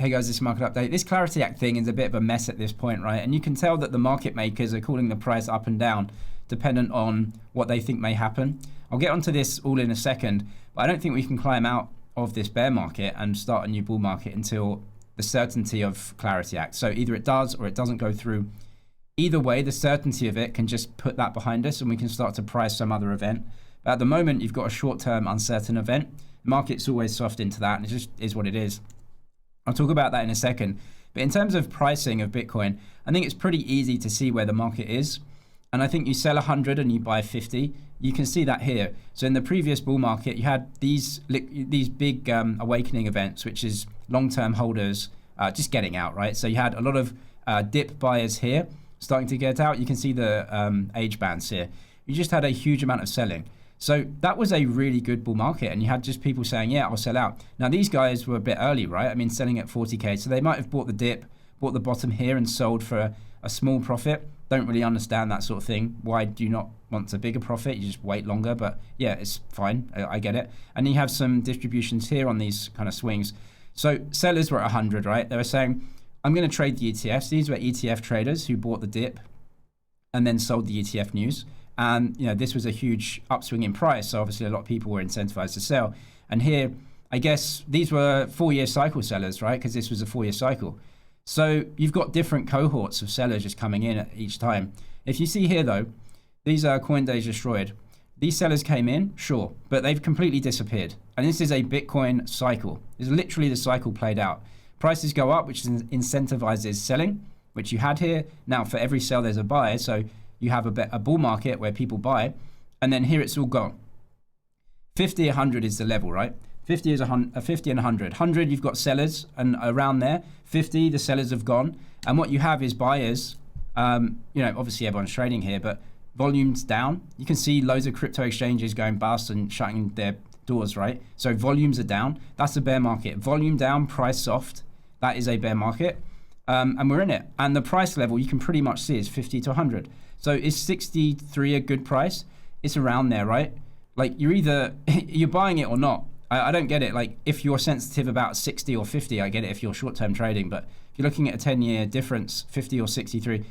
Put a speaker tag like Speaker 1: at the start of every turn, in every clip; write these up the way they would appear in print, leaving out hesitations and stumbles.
Speaker 1: Hey guys, this is Market Update. This Clarity Act thing is a bit of a mess at this point, right? And you can tell that the market makers are calling the price up and down dependent on what they think may happen. I'll get onto this all in a second, but I don't think we can climb out of this bear market and start a new bull market until the certainty of Clarity Act. So either it does or it doesn't go through. Either way, the certainty of it can just put that behind us and we can start to price some other event. But at the moment, you've got a short-term uncertain event. The market's always soft into that, and it just is what it is. I'll talk about that in a second. But in terms of pricing of Bitcoin, I think it's pretty easy to see where the market is. And I think you sell 100 and you buy 50. You can see that here. So in the previous bull market, you had these big awakening events, which is long-term holders just getting out, right? So you had a lot of dip buyers here starting to get out. You can see the age bands here. You just had a huge amount of selling. So that was a really good bull market, and you had just people saying, yeah, I'll sell out. Now, these guys were a bit early, right? I mean, selling at 40K. So they might have bought the dip, bought the bottom here and sold for a small profit. Don't really understand that sort of thing. Why do you not want a bigger profit? You just wait longer, but yeah, it's fine. I get it. And you have some distributions here on these kind of swings. So sellers were at 100, right? They were saying, I'm going to trade the ETFs. These were ETF traders who bought the dip and then sold the ETF news. And this was a huge upswing in price. So obviously a lot of people were incentivized to sell. And here, I guess these were 4-year cycle sellers, right? Because this was a 4-year cycle. So you've got different cohorts of sellers just coming in at each time. If you see here though, these are CoinDays destroyed. These sellers came in, sure, but they've completely disappeared. And this is a Bitcoin cycle. It's literally the cycle played out. Prices go up, which incentivizes selling, which you had here. Now for every sell, there's a buy. So you have a bull market where people buy, and then here it's all gone. 50, 100 is the level, right? 50 is 50 and 100. 100, you've got sellers, and around there, 50, the sellers have gone. And what you have is buyers. Obviously everyone's trading here, but volume's down. You can see loads of crypto exchanges going bust and shutting their doors, right? So volumes are down. That's a bear market. Volume down, price soft. That is a bear market. And we're in it. And the price level you can pretty much see is 50 to 100. So is 63 a good price? It's around there, right? Like you're buying it or not. I don't get it. Like if you're sensitive about 60 or 50, I get it if you're short-term trading. But if you're looking at a 10-year difference, 50 or 63,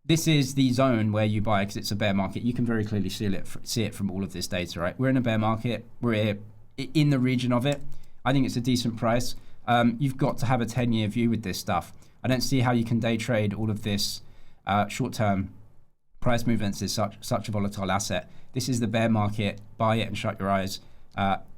Speaker 1: this is the zone where you buy because it's a bear market. You can very clearly see it from all of this data, right? We're in a bear market. We're in the region of it. I think it's a decent price. You've got to have a 10-year view with this stuff. I don't see how you can day trade all of this short-term price movements is such a volatile asset. This is the bear market. Buy it and shut your eyes.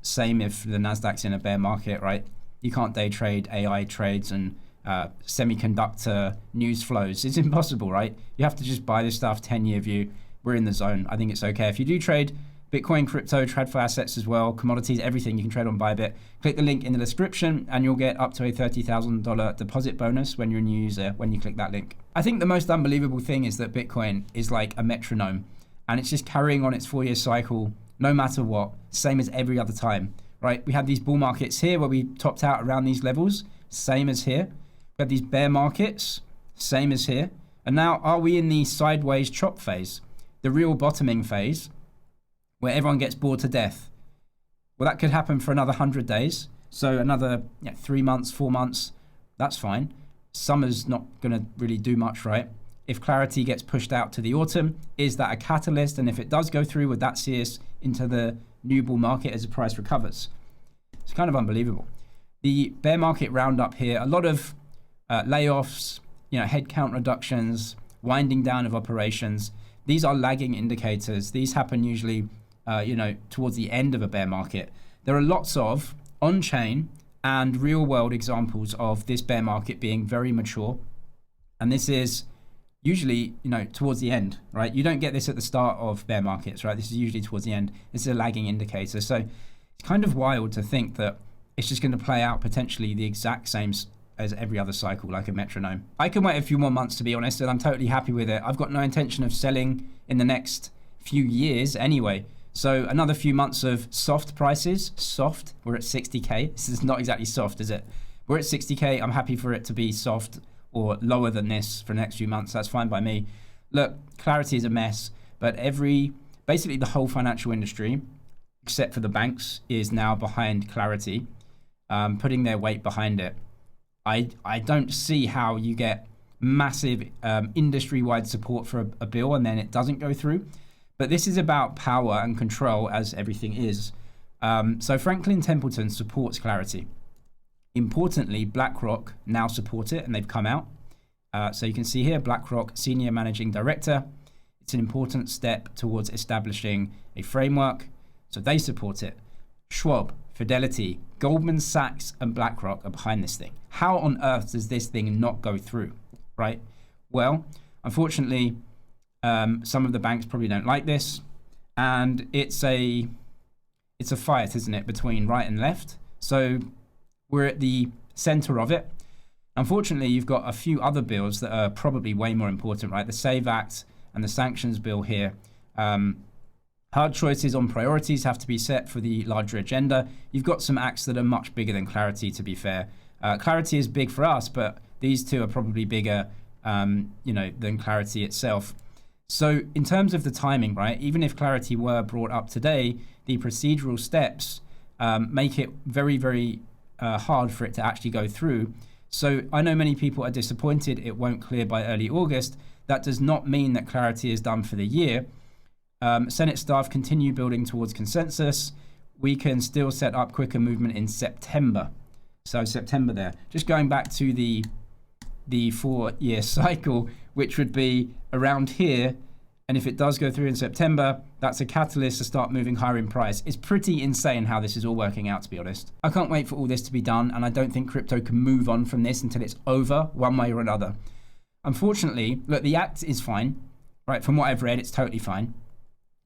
Speaker 1: Same if the Nasdaq's in a bear market, right? You can't day trade AI trades and semiconductor news flows. It's impossible, right? You have to just buy this stuff, 10-year view. We're in the zone. I think it's okay. If you do trade Bitcoin, crypto, TradFi assets as well, commodities, everything, you can trade on Bybit. Click the link in the description and you'll get up to a $30,000 deposit bonus when you're a new user when you click that link. I think the most unbelievable thing is that Bitcoin is like a metronome and it's just carrying on its 4-year cycle no matter what, same as every other time, right? We had these bull markets here where we topped out around these levels, same as here. We had these bear markets, same as here. And now are we in the sideways chop phase, the real bottoming phase, where everyone gets bored to death? Well, that could happen for another 100 days. So another 3 months, 4 months, that's fine. Summer's not going to really do much, right? If clarity gets pushed out to the autumn, is that a catalyst? And if it does go through, would that see us into the new bull market as the price recovers? It's kind of unbelievable. The bear market roundup here, a lot of layoffs, headcount reductions, winding down of operations. These are lagging indicators. These happen usually towards the end of a bear market. There are lots of on-chain and real-world examples of this bear market being very mature. And this is usually, towards the end, right? You don't get this at the start of bear markets, right? This is usually towards the end. This is a lagging indicator. So it's kind of wild to think that it's just going to play out potentially the exact same as every other cycle, like a metronome. I can wait a few more months, to be honest, and I'm totally happy with it. I've got no intention of selling in the next few years anyway. So another few months of soft prices. Soft, we're at 60K. This is not exactly soft, is it? We're at 60K. I'm happy for it to be soft or lower than this for the next few months. That's fine by me. Look, clarity is a mess, but basically the whole financial industry, except for the banks, is now behind clarity, putting their weight behind it. I don't see how you get massive industry-wide support for a bill and then it doesn't go through. But this is about power and control, as everything is. So Franklin Templeton supports Clarity. Importantly, BlackRock now support it, and they've come out. So you can see here, BlackRock Senior Managing Director. It's an important step towards establishing a framework. So they support it. Schwab, Fidelity, Goldman Sachs, and BlackRock are behind this thing. How on earth does this thing not go through, right? Well, unfortunately, some of the banks probably don't like this, and it's a fight, isn't it, between right and left? So we're at the center of it. Unfortunately, you've got a few other bills that are probably way more important, right? The SAVE Act and the sanctions bill here. Hard choices on priorities have to be set for the larger agenda. You've got some acts that are much bigger than Clarity, to be fair. Clarity is big for us, but these two are probably bigger, than Clarity itself. So in terms of the timing, right, even if Clarity were brought up today, the procedural steps make it very, very hard for it to actually go through. So I know many people are disappointed it won't clear by early August. That does not mean that Clarity is done for the year. Senate staff continue building towards consensus. We can still set up quicker movement in September. So September there. Just going back to the 4-year cycle, which would be around here. And if it does go through in September, that's a catalyst to start moving higher in price. It's pretty insane how this is all working out, to be honest. I can't wait for all this to be done, and I don't think crypto can move on from this until it's over one way or another. Unfortunately, look, the act is fine, right? From what I've read, it's totally fine.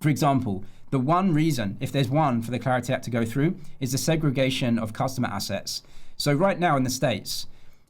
Speaker 1: For example, the one reason, if there's one for the Clarity Act to go through, is the segregation of customer assets. So right now in the States,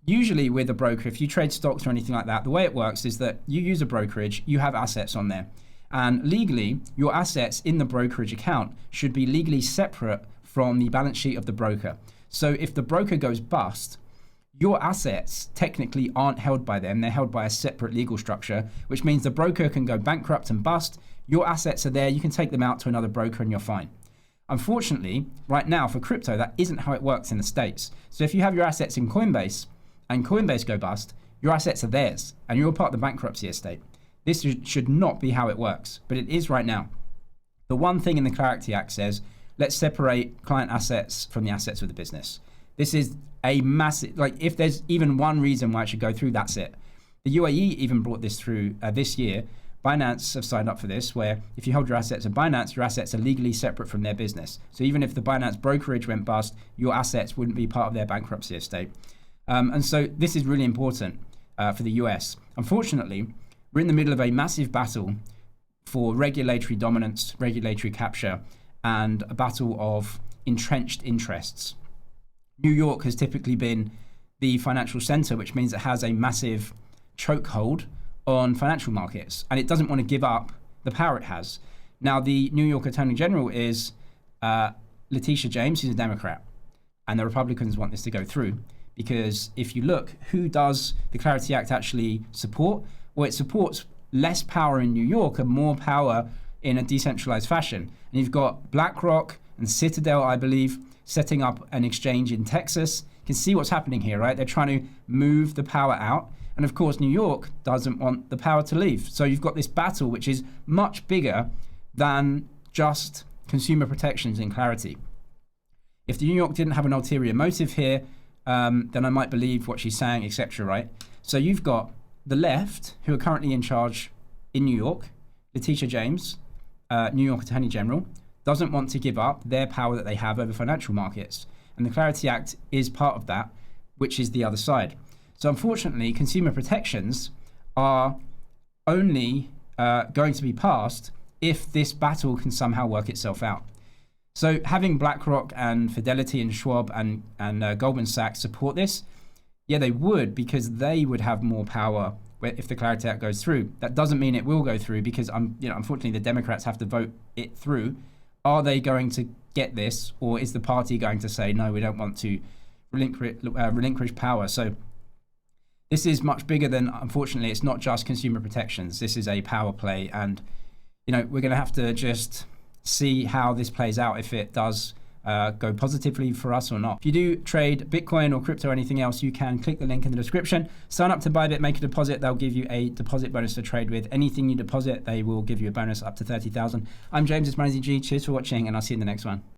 Speaker 1: usually with a broker, if you trade stocks or anything like that, the way it works is that you use a brokerage, you have assets on there. And legally, your assets in the brokerage account should be legally separate from the balance sheet of the broker. So if the broker goes bust, your assets technically aren't held by them. They're held by a separate legal structure, which means the broker can go bankrupt and bust. Your assets are there. You can take them out to another broker and you're fine. Unfortunately, right now for crypto, that isn't how it works in the States. So if you have your assets in Coinbase and Coinbase go bust, your assets are theirs and you're part of the bankruptcy estate. This should not be how it works, but it is right now. The one thing in the Clarity Act says, let's separate client assets from the assets of the business. This is a massive, like if there's even one reason why it should go through, that's it. The UAE even brought this through this year. Binance have signed up for this, where if you hold your assets at Binance, your assets are legally separate from their business. So even if the Binance brokerage went bust, your assets wouldn't be part of their bankruptcy estate. And so this is really important for the US. Unfortunately, we're in the middle of a massive battle for regulatory dominance, regulatory capture, and a battle of entrenched interests. New York has typically been the financial center, which means it has a massive chokehold on financial markets, and it doesn't want to give up the power it has. Now, the New York Attorney General is Letitia James, who's a Democrat, and the Republicans want this to go through because if you look, who does the Clarity Act actually support? Well, it supports less power in New York and more power in a decentralized fashion. And you've got BlackRock and Citadel, I believe, setting up an exchange in Texas. You can see what's happening here, right? They're trying to move the power out. And of course, New York doesn't want the power to leave. So you've got this battle, which is much bigger than just consumer protections in Clarity. If the New York didn't have an ulterior motive here, then I might believe what she's saying, etc., right? So you've got the left, who are currently in charge in New York. Letitia James, New York Attorney General, doesn't want to give up their power that they have over financial markets. And the Clarity Act is part of that, which is the other side. So unfortunately, consumer protections are only going to be passed if this battle can somehow work itself out. So having BlackRock and Fidelity and Schwab and Goldman Sachs support this, yeah, they would, because they would have more power if the Clarity Act goes through. That doesn't mean it will go through because unfortunately the Democrats have to vote it through. Are they going to get this, or is the party going to say, no, we don't want to relinquish power? So this is much bigger than, unfortunately, it's not just consumer protections. This is a power play, and we're going to have to just see how this plays out if it does go positively for us or not. If you do trade Bitcoin or crypto or anything else, you can click the link in the description. Sign up to Bybit, make a deposit. They'll give you a deposit bonus to trade with. Anything you deposit, they will give you a bonus up to 30,000. I'm James, it's MoneyZG. Cheers for watching, and I'll see you in the next one.